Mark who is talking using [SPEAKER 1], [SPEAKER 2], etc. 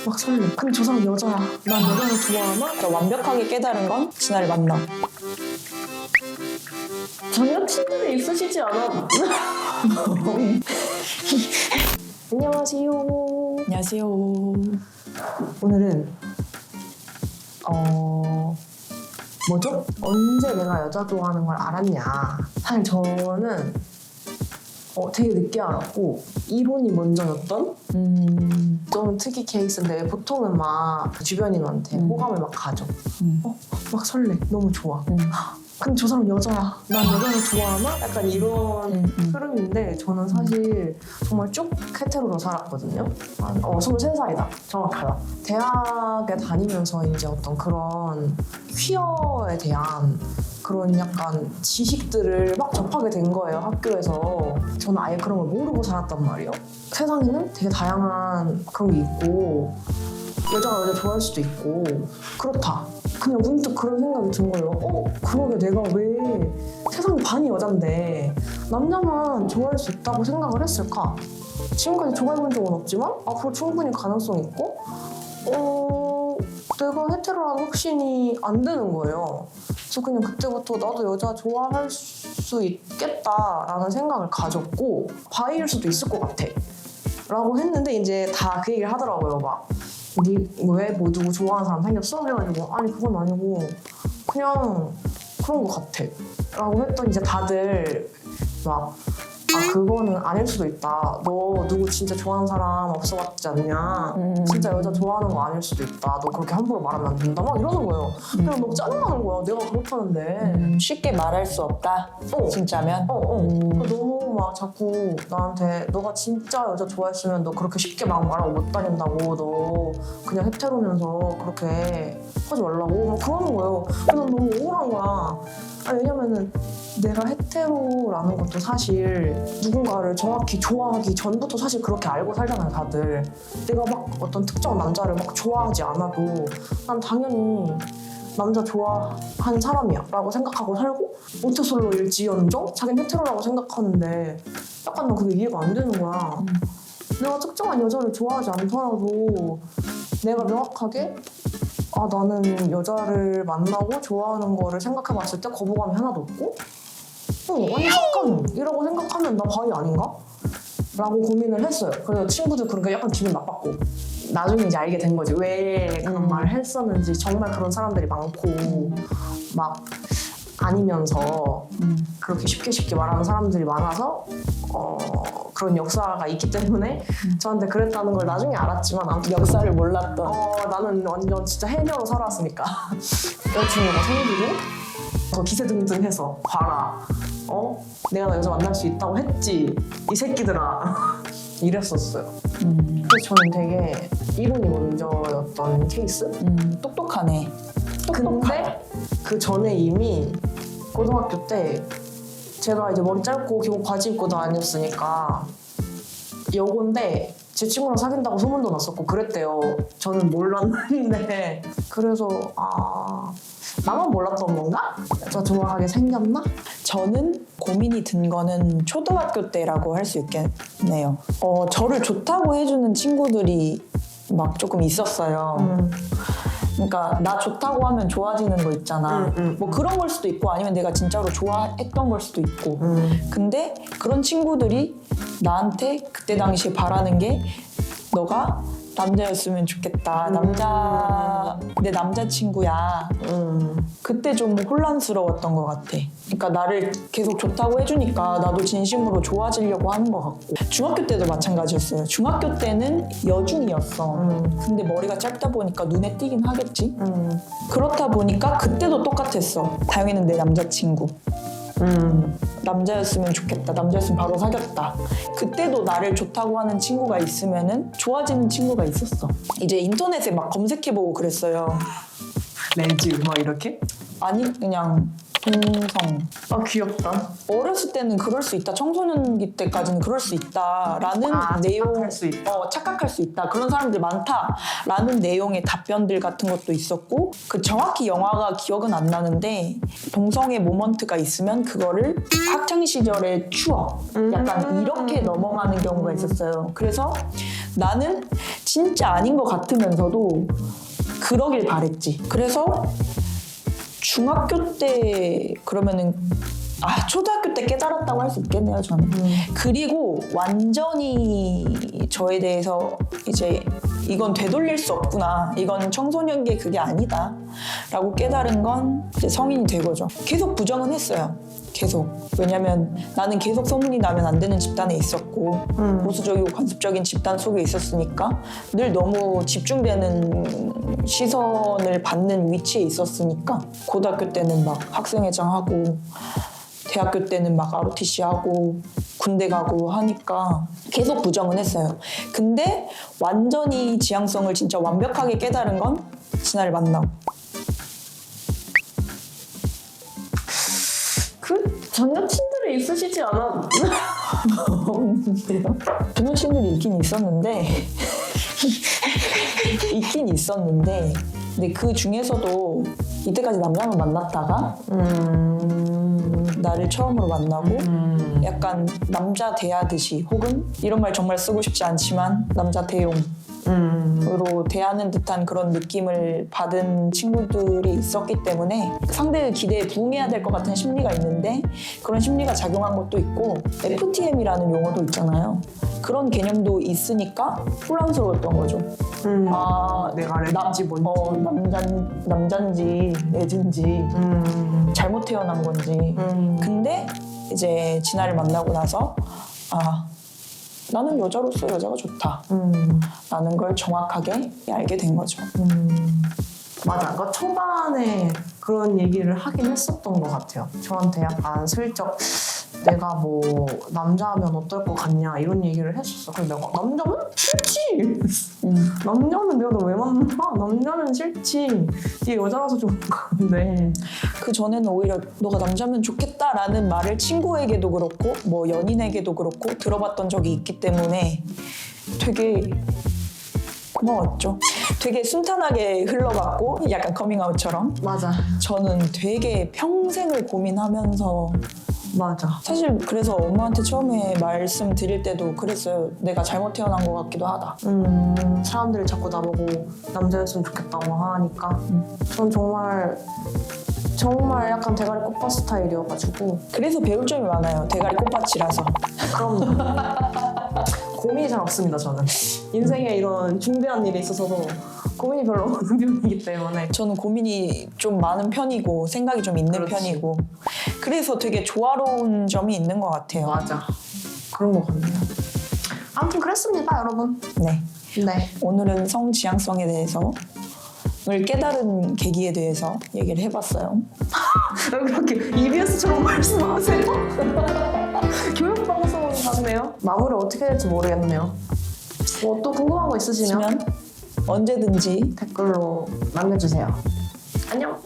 [SPEAKER 1] 막 설레. 근데 저 사람 여자야. 난 여자를 좋아하나?
[SPEAKER 2] 그러니까 완벽하게 깨달은 건 진아를 만나.
[SPEAKER 1] 전 여친들이 있으시지 않아? 안녕하세요.
[SPEAKER 2] 안녕하세요.
[SPEAKER 1] 오늘은 뭐죠? 언제 내가 여자 좋아하는 걸 알았냐. 사실 저는 되게 늦게 알았고 이론이 먼저였던 좀 특이 케이스인데 보통은 막 주변인한테 호감을 막 가져. 막 설레. 너무 좋아. 근데 저 사람 여자야. 난 여자를 좋아하나? 약간 이런 흐름인데 저는 사실 정말 쭉 헤테로로 살았거든요. 23살이다. 정확하다. 대학에 다니면서 이제 어떤 그런 퀴어에 대한 그런 약간 지식들을 막 접하게 된 거예요, 학교에서. 저는 아예 그런 걸 모르고 살았단 말이에요. 세상에는 되게 다양한 그런 게 있고 여자가 여자 좋아할 수도 있고 그렇다. 그냥 문득 그런 생각이 든 거예요. 그러게 내가 왜 세상에 반이 여잔데 남자만 좋아할 수 있다고 생각을 했을까? 지금까지 좋아해본 적은 없지만 앞으로 충분히 가능성이 있고 내가 헤테로라는 확신이 안 되는 거예요. 그래서 그냥 그때부터 나도 여자 좋아할 수 있겠다라는 생각을 가졌고 바이일 수도 있을 것 같아 라고 했는데 이제 다 그 얘기를 하더라고요. 막 왜 뭐 누구 좋아하는 사람 생겼어? 그래가지고 아니 그건 아니고 그냥 그런 것 같아 라고 했더니 이제 다들 막 그거는 아닐 수도 있다. 너 누구 진짜 좋아하는 사람 없어봤지 않냐? 진짜 여자 좋아하는 거 아닐 수도 있다. 너 그렇게 함부로 말하면 안 된다. 막 이러는 거예요. 그냥 너무 짜증나는 거야. 내가 그렇다는데.
[SPEAKER 2] 쉽게 말할 수 없다. 진짜면.
[SPEAKER 1] 너무 막 자꾸 나한테 너가 진짜 여자 좋아했으면 너 그렇게 쉽게 막 말하고 못 다닌다고. 너 그냥 헤테로면서 그렇게 하지 말라고 막 그러는 거예요. 그래서 너무 억울한 거야. 왜냐면은 내가 헤테로라는 것도 사실 누군가를 정확히 좋아하기 전부터 사실 그렇게 알고 살잖아요, 다들. 내가 막 어떤 특정 남자를 막 좋아하지 않아도 난 당연히 남자 좋아하는 사람이야 라고 생각하고 살고 모태솔로일지언정 자기는 헤테로라고 생각하는데 약간 난 그게 이해가 안 되는 거야. 내가 특정한 여자를 좋아하지 않더라도 내가 명확하게 나는 여자를 만나고 좋아하는 거를 생각해봤을 때 거부감이 하나도 없고 아니 잠깐 이라고 생각하면 나 바이 아닌가? 라고 고민을 했어요. 그래서 친구들 그런 게 약간 기분 나빴고 나중에 이제 알게 된 거지. 왜 그런 말을 했었는지. 정말 그런 사람들이 많고 막 아니면서 그렇게 쉽게 말하는 사람들이 많아서 그런 역사가 있기 때문에 저한테 그랬다는 걸 나중에 알았지만 아무튼
[SPEAKER 2] 역사를 몰랐던.
[SPEAKER 1] 나는 완전 진짜 해녀로 살아왔으니까 여자친구가 생기고 더 기세등등해서 봐라. 내가 나 여자 만날 수 있다고 했지 이 새끼들아. 이랬었어요. 그래서 저는 되게 이론이 먼저였던 케이스?
[SPEAKER 2] 똑똑하네.
[SPEAKER 1] 근데 그 전에 이미 고등학교 때 제가 이제 머리 짧고 기본 바지 입고 다녔으니까 여고인데 제 친구랑 사귄다고 소문도 났었고 그랬대요. 저는 몰랐는데 그래서 나만 몰랐던 건가? 여자 좋아하게 생겼나?
[SPEAKER 2] 저는 고민이 든 거는 초등학교 때라고 할 수 있겠네요. 저를 좋다고 해주는 친구들이 막 조금 있었어요. 그러니까 나 좋다고 하면 좋아지는 거 있잖아. 뭐 그런 걸 수도 있고 아니면 내가 진짜로 좋아했던 걸 수도 있고. 근데 그런 친구들이 나한테 그때 당시에 바라는 게 너가 남자였으면 좋겠다. 내 남자친구야. 그때 좀 혼란스러웠던 것 같아. 그러니까 나를 계속 좋다고 해주니까 나도 진심으로 좋아지려고 하는 것 같고. 중학교 때도 마찬가지였어요. 중학교 때는 여중이었어. 근데 머리가 짧다 보니까 눈에 띄긴 하겠지. 그렇다 보니까 그때도 똑같았어. 다영이는 내 남자친구. 남자였으면 좋겠다. 남자였으면 바로 사귀었다. 그때도 나를 좋다고 하는 친구가 있으면은 좋아지는 친구가 있었어. 이제 인터넷에 막 검색해보고 그랬어요.
[SPEAKER 1] 레즈 막 이렇게?
[SPEAKER 2] 아니 그냥 동성.
[SPEAKER 1] 귀엽다.
[SPEAKER 2] 어렸을 때는 그럴 수 있다. 청소년기 때까지는 그럴 수 있다라는 내용.
[SPEAKER 1] 착각할 수 있다.
[SPEAKER 2] 착각할 수 있다. 그런 사람들 많다라는 내용의 답변들 같은 것도 있었고 정확히 영화가 기억은 안 나는데 동성애 모먼트가 있으면 그거를 학창시절의 추억 약간 이렇게 넘어가는 경우가 있었어요. 그래서 나는 진짜 아닌 것 같으면서도 그러길 바랬지. 그래서 중학교 때 그러면은 초등학교 때 깨달았다고 할 수 있겠네요, 저는. 그리고 완전히 저에 대해서 이제 이건 되돌릴 수 없구나. 이건 청소년기의 그게 아니다. 라고 깨달은 건 이제 성인이 되고죠. 계속 부정은 했어요. 계속. 왜냐면 나는 계속 소문이 나면 안 되는 집단에 있었고 보수적이고 관습적인 집단 속에 있었으니까 늘 너무 집중되는 시선을 받는 위치에 있었으니까 고등학교 때는 막 학생회장 하고 대학교 때는 막 ROTC 하고 군대 가고 하니까 계속 부정은 했어요. 근데 완전히 지향성을 진짜 완벽하게 깨달은 건 진아를 만나고.
[SPEAKER 1] 그 전 여친들이 있으시지 않았?
[SPEAKER 2] 없는데요? 전 여친들이 있긴 있었는데 근데 그 중에서도 이때까지 남자만 만났다가 나를 처음으로 만나고 약간 남자 대하듯이 혹은 이런 말 정말 쓰고 싶지 않지만 남자 대용으로 대하는 듯한 그런 느낌을 받은 친구들이 있었기 때문에 상대의 기대에 부응해야 될 것 같은 심리가 있는데 그런 심리가 작용한 것도 있고 FTM이라는 용어도 있잖아요. 그런 개념도 있으니까 혼란스러웠던 거죠.
[SPEAKER 1] 내가 레드인지 뭔지
[SPEAKER 2] 남잔지 레드인지 잘못 태어난 건지. 근데 이제 진아를 만나고 나서 나는 여자로서 여자가 좋다 라는 걸 정확하게 알게 된 거죠.
[SPEAKER 1] 맞아. 그러니까 초반에 그런 얘기를 하긴 했었던 것 같아요. 저한테 약간 슬쩍 내가 뭐 남자면 어떨 것 같냐 이런 얘기를 했었어. 그래서 내가 남자면 싫지. 남자는 내가 너 왜 만나? 남자는 싫지. 네가 여자라서 좋은 건데.
[SPEAKER 2] 그 전에는 오히려 너가 남자면 좋겠다라는 말을 친구에게도 그렇고 뭐 연인에게도 그렇고 들어봤던 적이 있기 때문에 되게 고마웠죠. 되게 순탄하게 흘러갔고 약간 커밍아웃처럼.
[SPEAKER 1] 맞아.
[SPEAKER 2] 저는 되게 평생을 고민하면서
[SPEAKER 1] 맞아.
[SPEAKER 2] 사실 그래서 엄마한테 처음에 말씀드릴 때도 그랬어요. 내가 잘못 태어난 것 같기도 하다.
[SPEAKER 1] 사람들이 자꾸 나보고 남자였으면 좋겠다고 하니까 전 정말 약간 대가리 꽃밭 스타일이어가지고
[SPEAKER 2] 그래서 배울 점이 많아요. 대가리 꽃밭이라서.
[SPEAKER 1] 그럼 고민이 잘 없습니다. 저는 인생에 이런 중대한 일에 있어서도 고민이 별로 없는 편이기 때문에
[SPEAKER 2] 저는 고민이 좀 많은 편이고 생각이 좀 있는
[SPEAKER 1] 그렇지.
[SPEAKER 2] 편이고 그래서 되게 조화로운 점이 있는 것 같아요.
[SPEAKER 1] 맞아. 그런 것 같네요. 아무튼 그랬습니다, 여러분.
[SPEAKER 2] 네.
[SPEAKER 1] 네.
[SPEAKER 2] 오늘은 성지향성에 대해서 을 깨달은 계기에 대해서 얘기를 해봤어요.
[SPEAKER 1] 그렇게 EBS처럼 말씀하세요? 교육방송 같네요. 마무리 어떻게 될지 모르겠네요. 뭐 또 궁금한 거 있으시면
[SPEAKER 2] 있으면 언제든지
[SPEAKER 1] 댓글로 남겨주세요. 안녕.